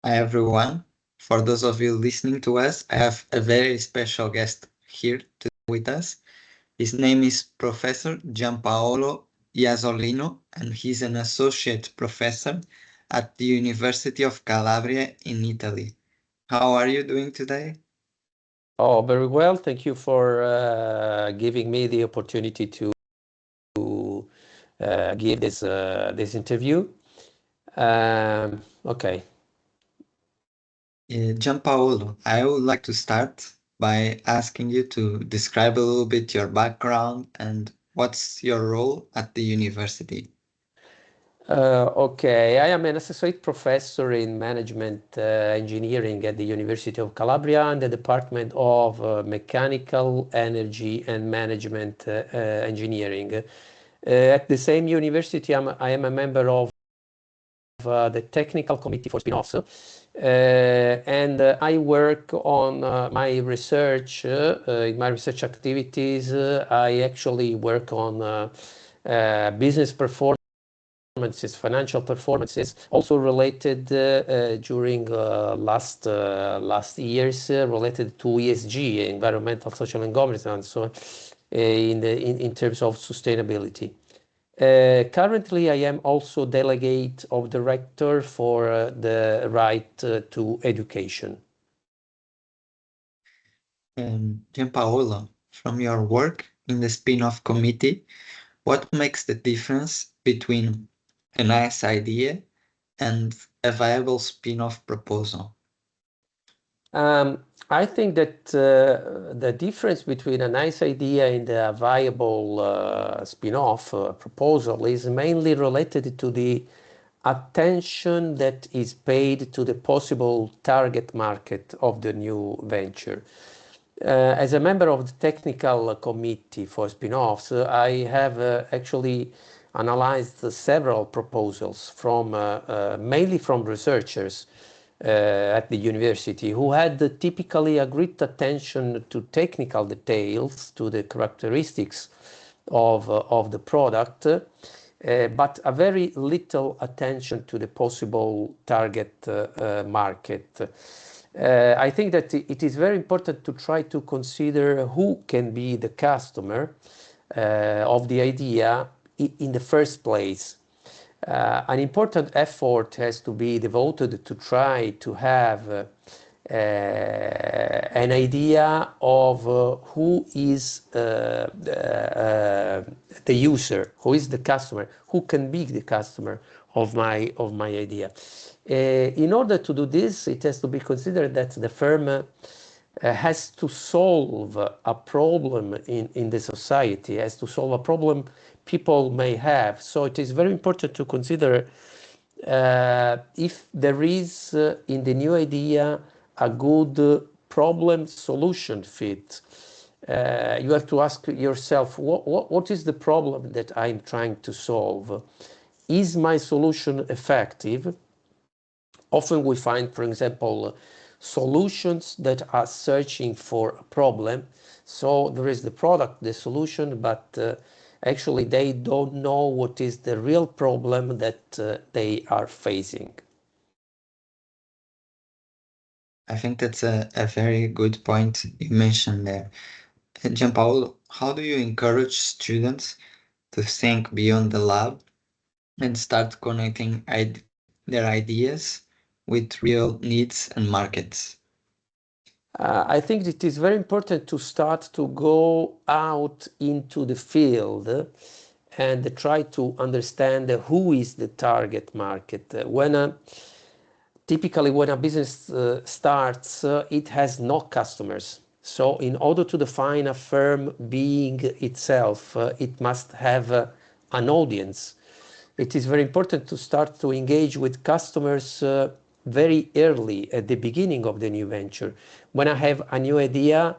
Hi everyone. For those of you listening to us, I have a very special guest here with us. His name is Professor Giampaolo Iazzolino, and he's an associate professor at the University of Calabria in Italy. How are you doing today? Oh, very well. Thank you for giving me the opportunity to give this interview. Okay. Giampaolo, I would like to start by asking you to describe a little bit your background and what's your role at the university. Okay, I am an associate professor in management engineering at the University of Calabria in the Department of Mechanical Energy and Management Engineering. At the same university, I am a member of the technical committee for spin-offs, and I work on my research. In my research activities, I actually work on business performances, financial performances, also related during last years related to ESG, environmental, social, and governance, and so on, in terms of sustainability. Currently, I am also delegate of director for the right to education. Giampaolo, from your work in the spin-off committee, what makes the difference between a nice idea and a viable spin-off proposal? I think that the difference between a nice idea and a viable spin-off proposal is mainly related to the attention that is paid to the possible target market of the new venture. As a member of the technical committee for spin-offs, I have actually analyzed several proposals from mainly from researchers at the university who had typically a great attention to technical details, to the characteristics of the product, but a very little attention to the possible target market. I think that it is very important to try to consider who can be the customer of the idea in the first place. An important effort has to be devoted to try to have an idea of who is the user, who is the customer, who can be the customer of my idea. In order to do this, it has to be considered that the firm has to solve a problem in the society, has to solve a problem people may have. So it is very important to consider if there is in the new idea a good problem solution fit. You have to ask yourself, what is the problem that I'm trying to solve? Is my solution effective? Often we find, for example, solutions that are searching for a problem. So there is the product, the solution, but actually they don't know what is the real problem that they are facing. I think that's a very good point you mentioned there. Giampaolo, how do you encourage students to think beyond the lab and start connecting their ideas with real needs and markets? I think it is very important to start to go out into the field and try to understand who is the target market. Typically when a business starts, it has no customers. So in order to define a firm being itself, it must have an audience. It is very important to start to engage with customers very early at the beginning of the new venture. When I have a new idea,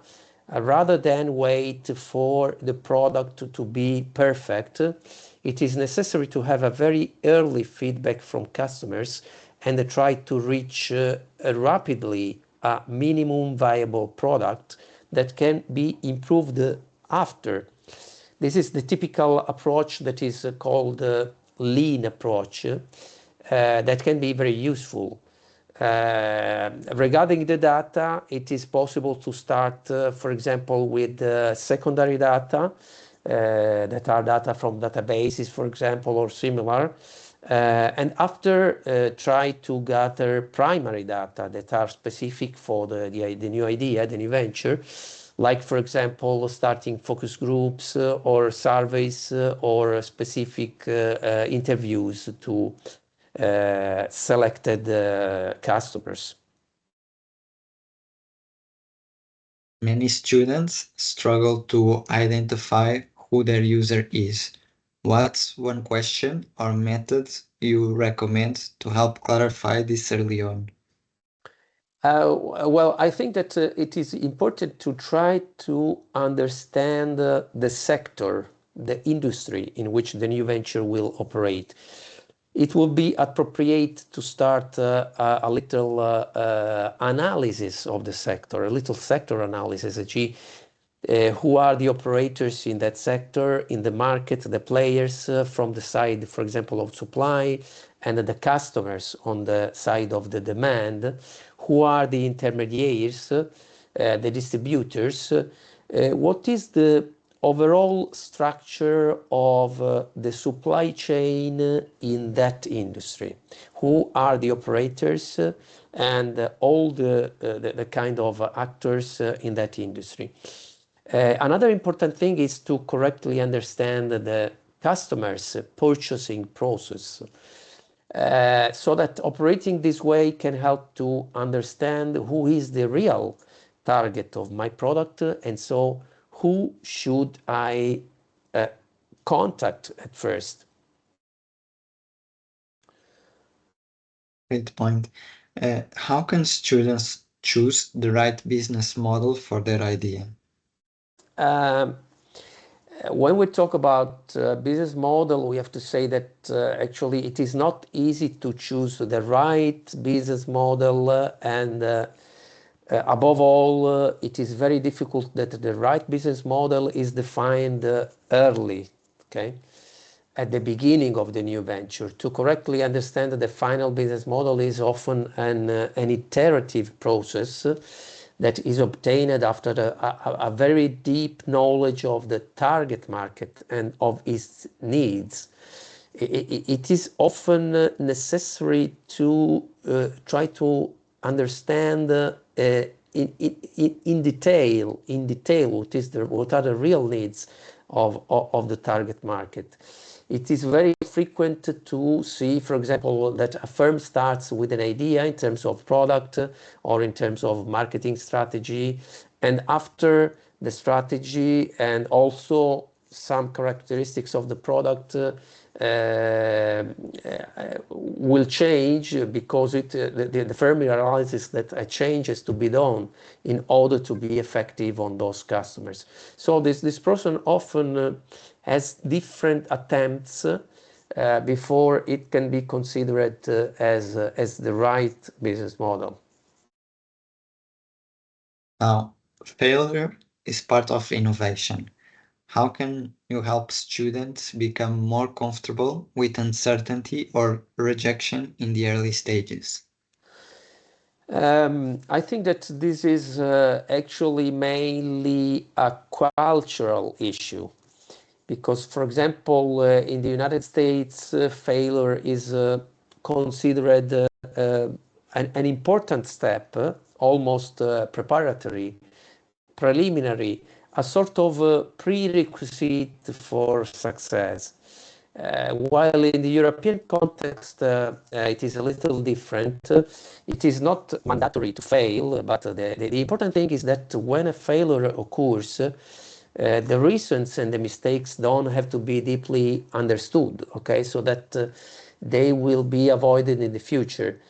rather than wait for the product to be perfect, it is necessary to have a very early feedback from customers and try to reach rapidly a minimum viable product that can be improved after. This is the typical approach that is called lean approach that can be very useful. Regarding the data, it is possible to start, for example, with secondary data that are data from databases, for example, or similar. And after try to gather primary data that are specific for the new idea, the new venture, like, for example, starting focus groups or surveys or specific interviews to selected customers. Many students struggle to identify who their user is. What's one question or method you recommend to help clarify this early on? Well, I think that it is important to try to understand the sector, the industry in which the new venture will operate. It will be appropriate to start a little analysis of the sector, a little sector analysis, who are the operators in that sector, in the market, the players from the side, for example, of supply, and the customers on the side of the demand, who are the intermediaries, the distributors, what is the overall structure of the supply chain in that industry, who are the operators and all the kind of actors in that industry. Another important thing is to correctly understand the customer's purchasing process, so that operating this way can help to understand who is the real target of my product, and so who should I contact at first. Great point. How can students choose the right business model for their idea? When we talk about business model, we have to say that actually it is not easy to choose the right business model, and above all, it is very difficult that the right business model is defined early, okay, at the beginning of the new venture. To correctly understand the final business model is often an iterative process that is obtained after a very deep knowledge of the target market and of its needs. It is often necessary to try to understand in detail what are the real needs of the target market. It is very frequent to see, for example, that a firm starts with an idea in terms of product or in terms of marketing strategy, and after the strategy and also some characteristics of the product will change, because the firm realizes that a change has to be done in order to be effective on those customers. So this person often has different attempts before it can be considered as the right business model. Now, failure is part of innovation. How can you help students become more comfortable with uncertainty or rejection in the early stages? I think that this is actually mainly a cultural issue, because, for example, in the United States, failure is considered an important step, almost preparatory, preliminary, a sort of prerequisite for success. While in the European context, it is a little different. It is not mandatory to fail, but the important thing is that when a failure occurs, the reasons and the mistakes don't have to be deeply understood, okay, so that they will be avoided in the future.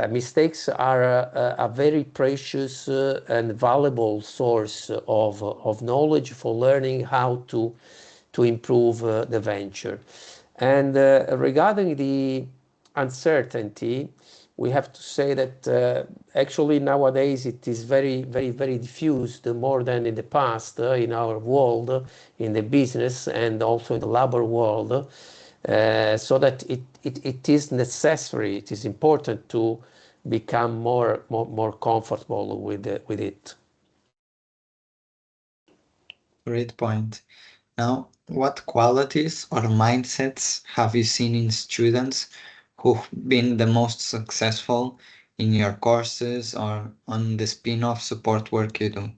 Mistakes are a very precious and valuable source of knowledge for learning how to improve the venture. And regarding the uncertainty, we have to say that actually nowadays it is very, very, very diffused, more than in the past in our world, in the business and also in the labor world. So that it is necessary, it is important to become more comfortable with it. Great point. Now, what qualities or mindsets have you seen in students who've been the most successful in your courses or on the spin-off support work you do?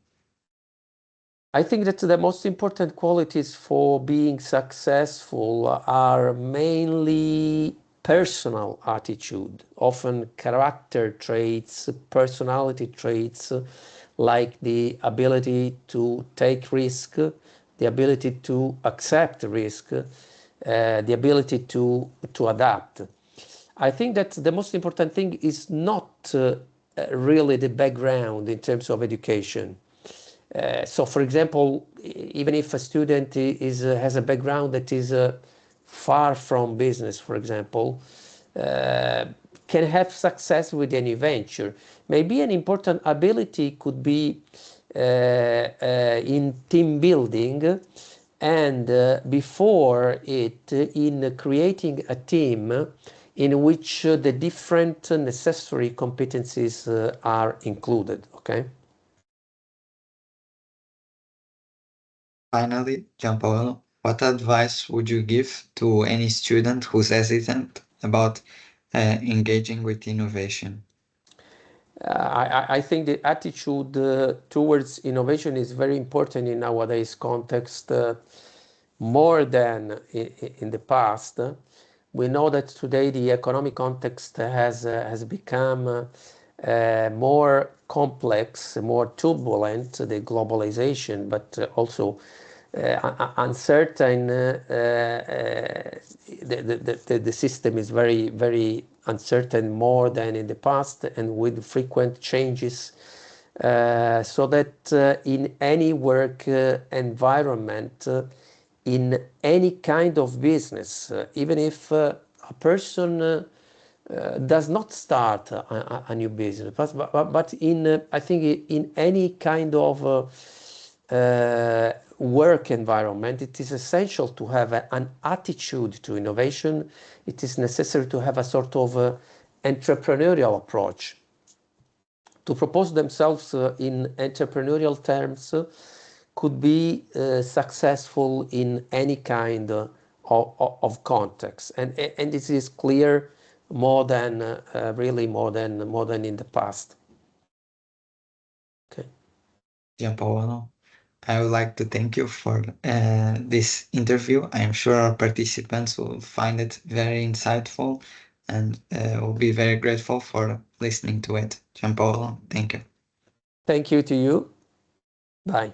I think that the most important qualities for being successful are mainly personal attitude, often character traits, personality traits, like the ability to take risk, the ability to accept risk, the ability to adapt. I think that the most important thing is not really the background in terms of education. So, for example, even if a student has a background that is far from business, for example, can have success with any venture. Maybe an important ability could be in team building, and before it, in creating a team in which the different necessary competencies are included. Okay. Finally, Giampaolo, what advice would you give to any student who's hesitant about engaging with innovation? I think the attitude towards innovation is very important in nowadays context, more than in the past. We know that today the economic context has become more complex, more turbulent, the globalization, but also uncertain. The system is very uncertain, more than in the past, and with frequent changes. So that in any work environment, in any kind of business, even if a person does not start a new business, but in I think in any kind of work environment, it is essential to have an attitude to innovation. It is necessary to have a sort of entrepreneurial approach, to propose themselves in entrepreneurial terms could be successful in any kind of context, and this is clear more than really more than in the past. Okay. Giampaolo, I would like to thank you for this interview. I am sure our participants will find it very insightful and will be very grateful for listening to it. Giampaolo, thank you. Thank you to you. Bye.